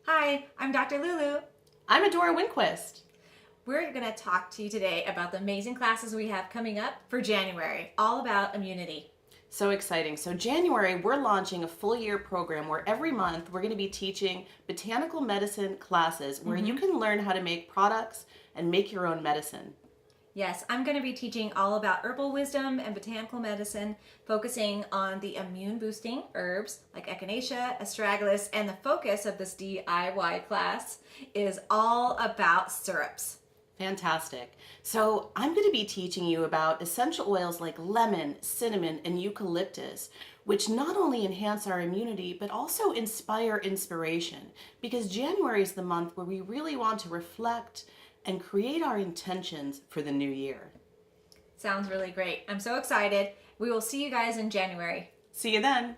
Hi, I'm Dr. LuLu. I'm Adora Winquist. We're going to talk to you today about the amazing classes we have coming up for January, all about immunity. So exciting. So January, we're launching a full year program where every month we're going to be teaching botanical medicine classes where you can learn how to make products and make your own medicine. Yes, I'm going to be teaching all about herbal wisdom and botanical medicine, focusing on the immune boosting herbs like echinacea, astragalus, and the focus of this DIY class is all about syrups. Fantastic. So I'm going to be teaching you about essential oils like lemon, cinnamon, and eucalyptus, which not only enhance our immunity, but also inspire inspiration. Because January is the month where we really want to reflect and create our intentions for the new year. Sounds really great. I'm so excited. We will see you guys in January. See you then.